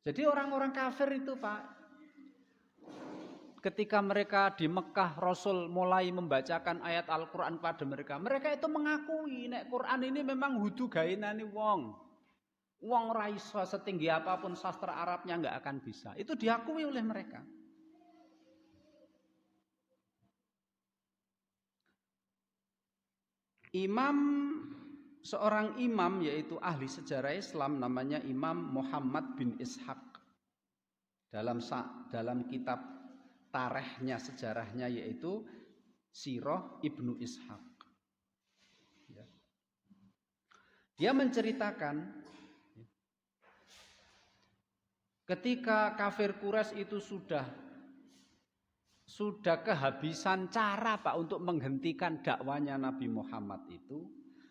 Jadi orang-orang kafir itu Pak, ketika mereka di Mekah Rasul mulai membacakan ayat Al-Quran pada mereka, mereka itu mengakui nek Quran ini memang hudu gainani wong. Wong ora iso setinggi apapun sastra Arabnya nggak akan bisa. Itu diakui oleh mereka. Seorang imam yaitu ahli sejarah Islam namanya Imam Muhammad bin Ishaq. Dalam kitab tarikhnya, sejarahnya yaitu Sirah Ibnu Ishaq. Ya. Dia menceritakan ketika kafir Quraisy itu sudah kehabisan cara Pak untuk menghentikan dakwanya Nabi Muhammad itu,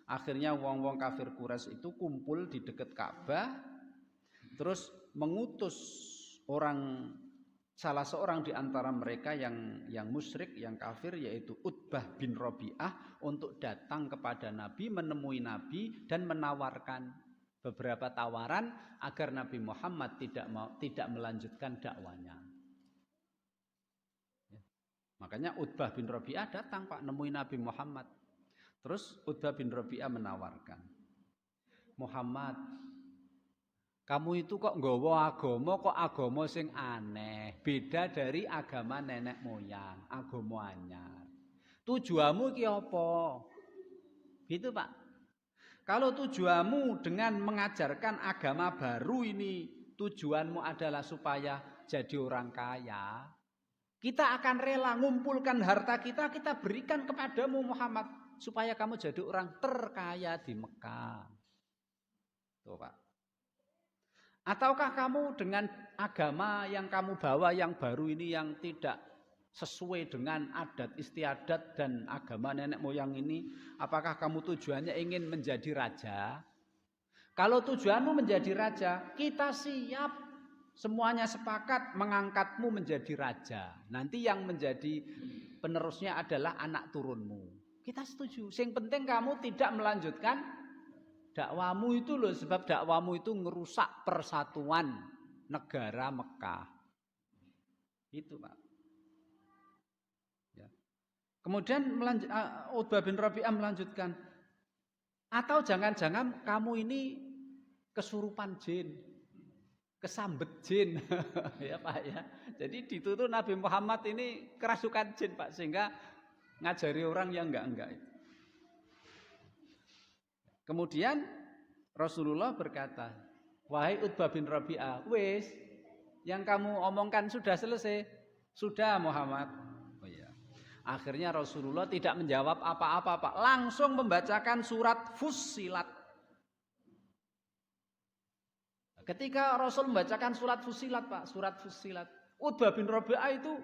akhirnya wong-wong kafir Quraisy itu kumpul di dekat Ka'bah, terus mengutus salah seorang di antara mereka yang musyrik, yang kafir, yaitu Utbah bin Rabi'ah untuk datang kepada Nabi, menemui Nabi dan menawarkan beberapa tawaran agar Nabi Muhammad tidak melanjutkan dakwanya. Ya. Makanya Utbah bin Rabi'ah datang Pak nemui Nabi Muhammad. Terus Utbah bin Rabi'ah menawarkan, Muhammad, kamu itu kok nggawa agama sing aneh, beda dari agama nenek moyang, agama anyar. Tujuanmu iki apa? Gitu Pak. Kalau tujuanmu dengan mengajarkan agama baru ini, tujuanmu adalah supaya jadi orang kaya, kita akan rela ngumpulkan harta kita berikan kepadamu Muhammad, supaya kamu jadi orang terkaya di Mekah. Tuh Pak. Ataukah kamu dengan agama yang kamu bawa yang baru ini yang tidak sesuai dengan adat istiadat dan agama nenek moyang ini, apakah kamu tujuannya ingin menjadi raja? Kalau tujuanmu menjadi raja, kita siap, semuanya sepakat mengangkatmu menjadi raja. Nanti yang menjadi penerusnya adalah anak turunmu. Kita setuju. Yang penting kamu tidak melanjutkan dakwamu itu loh, sebab dakwamu itu ngerusak persatuan negara Mekah. Itu Pak. Ya. Kemudian Utbah bin Rabi'ah melanjutkan, atau jangan-jangan kamu ini kesurupan jin, kesambet jin. Ya Pak ya. Jadi dituduh Nabi Muhammad ini kerasukan jin Pak, sehingga ngajari orang yang enggak itu. Kemudian Rasulullah berkata, wahai Utbah bin Rabi'ah, wis, yang kamu omongkan sudah selesai. Sudah Muhammad. Oh iya. Akhirnya Rasulullah tidak menjawab apa-apa Pak, langsung membacakan surat Fussilat. Ketika Rasul membacakan surat Fussilat Pak, surat Fussilat, Utbah bin Rabi'ah itu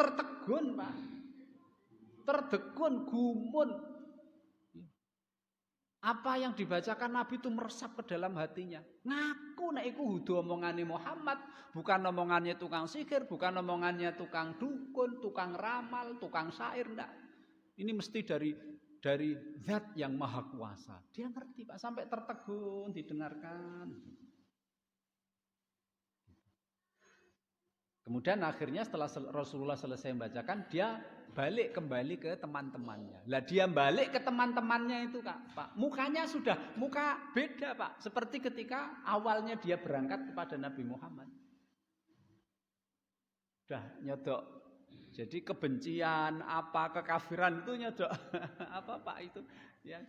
tertegun Pak. Tertegun, gumun. Apa yang dibacakan Nabi itu meresap ke dalam hatinya. Ngaku nek iku hudu omongane Muhammad, bukan omongannya tukang sihir, bukan omongannya tukang dukun, tukang ramal, tukang syair, enggak. Ini mesti dari Zat yang Maha Kuasa. Dia ngerti Pak, sampai tertegun didengarkan. Kemudian akhirnya setelah Rasulullah selesai membacakan, dia balik kembali ke teman-temannya. Lah dia balik ke teman-temannya itu Pak, mukanya sudah muka beda Pak, seperti ketika awalnya dia berangkat kepada Nabi Muhammad. Sudah nyodok. Jadi kebencian, kekafiran itu nyodok. Apa Pak itu? Ya.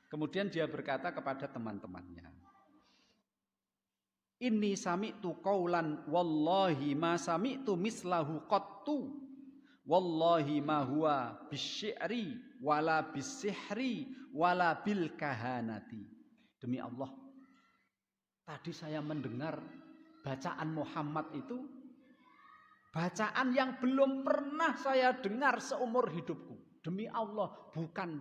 Kemudian dia berkata kepada teman-temannya, Inni sami'tu qaulan wallahi ma sami'tu mislahu qattu wallahi ma huwa bisy'ri wala bisihri wala bil kahanati. Demi Allah, tadi saya mendengar bacaan Muhammad itu bacaan yang belum pernah saya dengar seumur hidupku. Demi Allah, bukan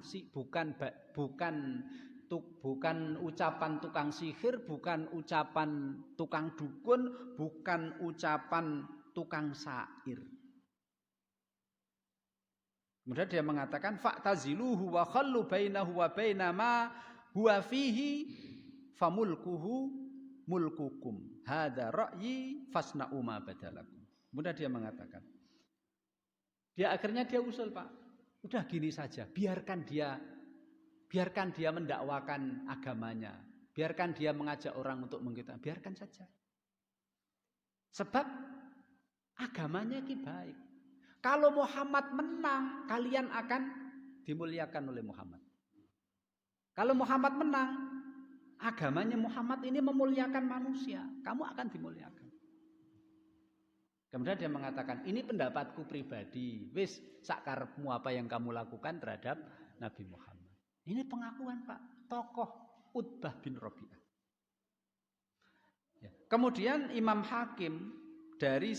ucapan tukang sihir, bukan ucapan tukang dukun, bukan ucapan tukang syair. Kemudian dia mengatakan fa'taziluhu wa khallu bainahu wa baina ma huwa fihi famulkuhu mulkukum hadza ra'yi fasna'u ma badalakum. Kemudian dia mengatakan, akhirnya dia usul, Pak, udah gini saja, biarkan dia mendakwakan agamanya, biarkan dia mengajak orang untuk mengikuti, biarkan saja. Sebab agamanya ini baik. Kalau Muhammad menang, kalian akan dimuliakan oleh Muhammad. Kalau Muhammad menang, agamanya Muhammad ini memuliakan manusia, kamu akan dimuliakan. Kemudian dia mengatakan, ini pendapatku pribadi. Wis, sakarepmu apa yang kamu lakukan terhadap Nabi Muhammad. Ini pengakuan, Pak, tokoh Utbah bin Rabi'ah. Ya. Kemudian Imam Hakim dari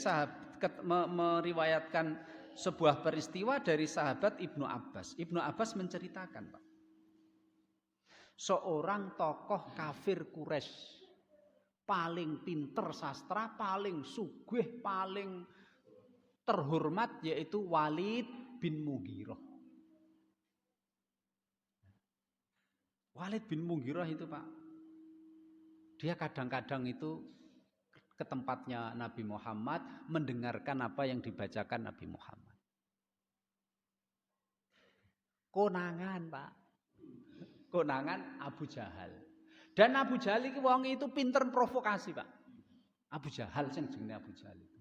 meriwayatkan sebuah peristiwa dari sahabat Ibnu Abbas. Ibnu Abbas menceritakan, Pak, seorang tokoh kafir Quraisy paling pinter sastra, paling sugih, paling terhormat, yaitu Walid bin Mughirah. Walid bin Mughirah itu, Pak, dia kadang-kadang itu ke tempatnya Nabi Muhammad mendengarkan apa yang dibacakan Nabi Muhammad. Konangan, Pak. Konangan Abu Jahal. Dan Abu Jahal itu wong itu pinter provokasi, Pak. Abu Jahal sing jenenge Abu Jahal itu.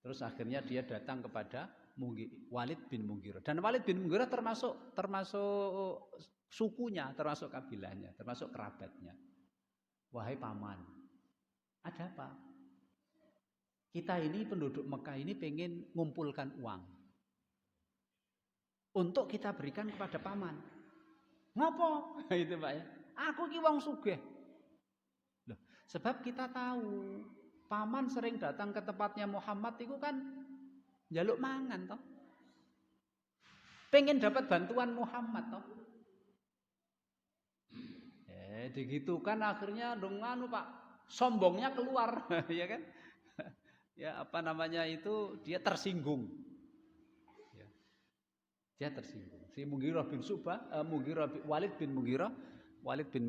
Terus akhirnya dia datang kepada Walid bin Mughirah. Dan Walid bin Mughirah termasuk sukunya, termasuk kabilahnya, termasuk kerabatnya. Wahai paman, ada apa? Kita ini penduduk Mekah ini pengen ngumpulkan uang untuk kita berikan kepada paman. Ngopo? Itu, Pak, ya. Aku ki wong sugih. Loh, sebab kita tahu paman sering datang ke tempatnya Muhammad itu kan njaluk mangan toh. Pengen dapat bantuan Muhammad toh. Begitu kan akhirnya dengan Pak, sombongnya keluar, ya kan? Ya, apa namanya itu, dia tersinggung. Ya. Dia tersinggung. Si Mughirah bin Walid bin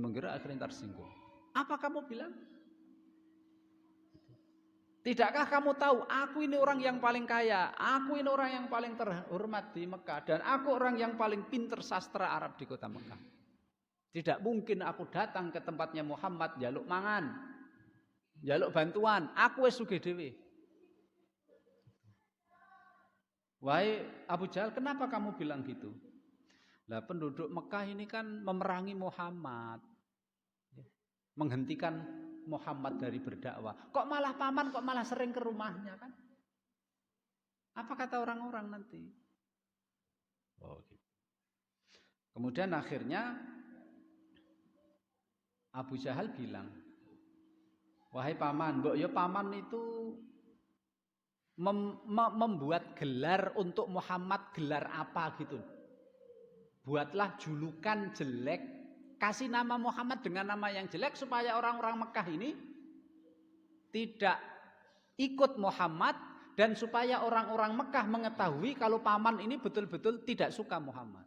Mughirah akhirnya tersinggung. Apa kamu bilang? Tidakkah kamu tahu aku ini orang yang paling kaya, aku ini orang yang paling terhormat di Mekah, dan aku orang yang paling pinter sastra Arab di kota Mekah. Tidak mungkin aku datang ke tempatnya Muhammad njaluk mangan, njaluk bantuan, aku wis sugih dhewe. Wahai Abu Jahal, kenapa kamu bilang gitu? Lah penduduk Mekah ini kan memerangi Muhammad, menghentikan Muhammad dari berdakwah. Kok malah paman, kok malah sering ke rumahnya kan? Apa kata orang-orang nanti? Oh, gitu. Kemudian akhirnya Abu Jahal bilang, wahai paman, mbok ya paman itu membuat gelar untuk Muhammad, gelar apa gitu. Buatlah julukan jelek, kasih nama Muhammad dengan nama yang jelek supaya orang-orang Mekah ini tidak ikut Muhammad dan supaya orang-orang Mekah mengetahui kalau paman ini betul-betul tidak suka Muhammad.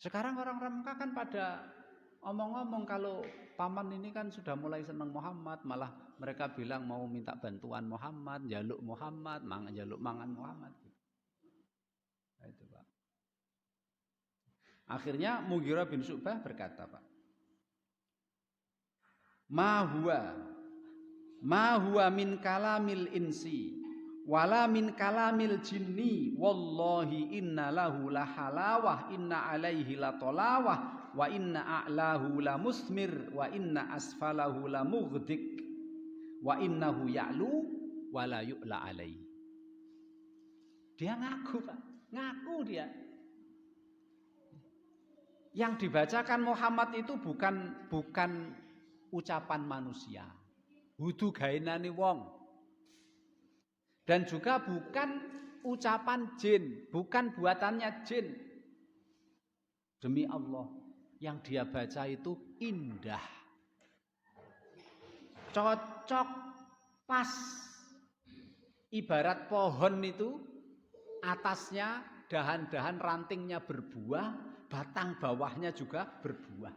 Sekarang orang-orang Mekah kan pada omong-omong kalau paman ini kan sudah mulai senang Muhammad, malah mereka bilang mau minta bantuan Muhammad, jaluk Muhammad, jaluk mangan Muhammad. Nah, itu, Pak. Akhirnya Mughirah bin Syu'bah berkata, Pak, ma huwa min kalamil insi wala min kalamil jinni wallahi inna lahu la halawah inna alaihi la tolawah wa inna a'lahu la musmir wa inna asfalahu la mughdik wa innahu ya'lu wa la yu'la alaihi. Dia ngaku, Pak, ngaku dia. Yang dibacakan Muhammad itu bukan ucapan manusia, wudu gaenane wong, dan juga bukan ucapan jin, bukan buatannya jin. Demi Allah, yang dia baca itu indah, cocok, pas. Ibarat pohon itu atasnya dahan-dahan rantingnya berbuah, batang bawahnya juga berbuah.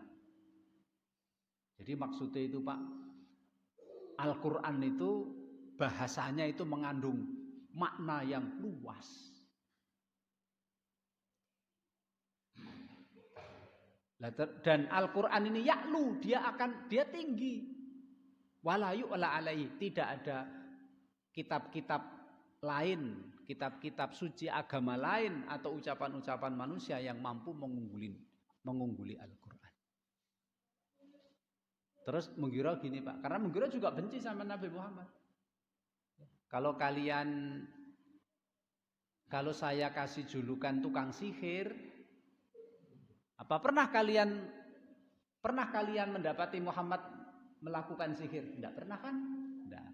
Jadi maksudnya itu Pak, Al-Quran itu bahasanya itu mengandung makna yang luas. Dan Al-Quran ini ya'lu, dia tinggi. Wala yu'la alaihi, tidak ada kitab-kitab lain, kitab-kitab suci agama lain atau ucapan-ucapan manusia yang mampu mengungguli Al-Quran. Terus Mughirah gini Pak, karena Mughirah juga benci sama Nabi Muhammad. Kalau saya kasih julukan tukang sihir, apa pernah kalian mendapati Muhammad melakukan sihir? Tidak pernah kan? Tidak.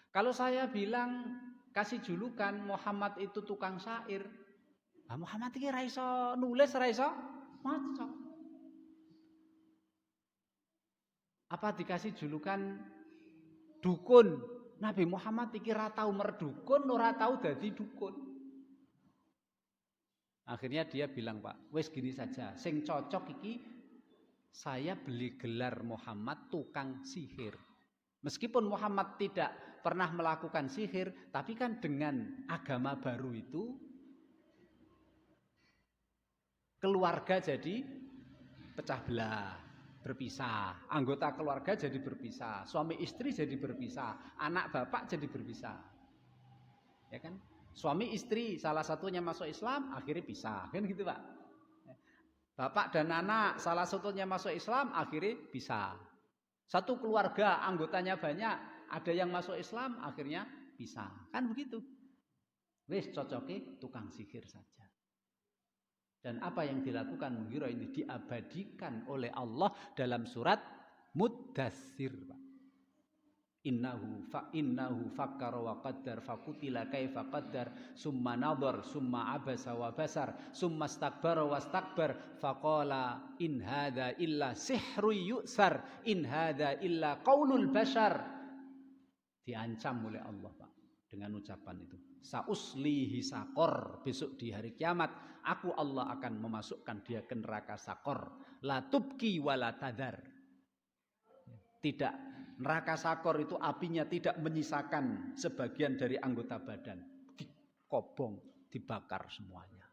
Kalau saya bilang kasih julukan Muhammad itu tukang syair, Muhammad ini ra iso nulis, ra iso maca. Apa dikasih julukan dukun? Nabi Muhammad iki ra tau merdukun, ora tau dadi dukun. Akhirnya dia bilang, Pak, wes gini saja, sing cocok iki saya beli gelar Muhammad tukang sihir. Meskipun Muhammad tidak pernah melakukan sihir, tapi kan dengan agama baru itu keluarga jadi pecah belah, berpisah. Anggota keluarga jadi berpisah, suami istri jadi berpisah, anak bapak jadi berpisah. Ya kan? Suami istri salah satunya masuk Islam, akhirnya pisah. Kan gitu, Pak. Bapak dan anak salah satunya masuk Islam, akhirnya pisah. Satu keluarga anggotanya banyak, ada yang masuk Islam, akhirnya pisah. Kan begitu. Wis cocoknya tukang sihir saja. Dan apa yang dilakukan Mughirah ini diabadikan oleh Allah dalam surat Muddatsir. Innahu fakkara wa qaddar fakutila kaifa qaddar summa nadhar summa abasa wa basar summa istakbara wastakbar faqala in hadza illa sihrun yu'sar in hadza illa qaulul bashar. Diancam oleh Allah, Pak, dengan ucapan itu. Sauslihi saqor, besok di hari kiamat aku Allah akan memasukkan dia ke neraka saqor. La tubqi wa la tadhar. Tidak, neraka sakor itu apinya tidak menyisakan sebagian dari anggota badan. Dikobong, dibakar semuanya.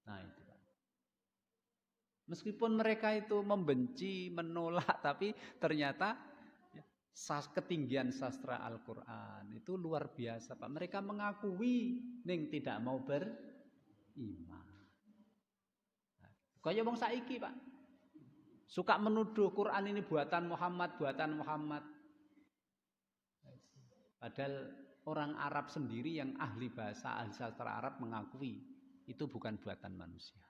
Nah itu. Meskipun mereka itu membenci, menolak, tapi ternyata ketinggian sastra Al-Quran itu luar biasa, Pak. Mereka mengakui ning tidak mau beriman. Kaya wong saiki, Pak. Suka menuduh Quran ini buatan Muhammad. Padahal orang Arab sendiri yang ahli bahasa, ahli sastra Arab mengakui itu bukan buatan manusia.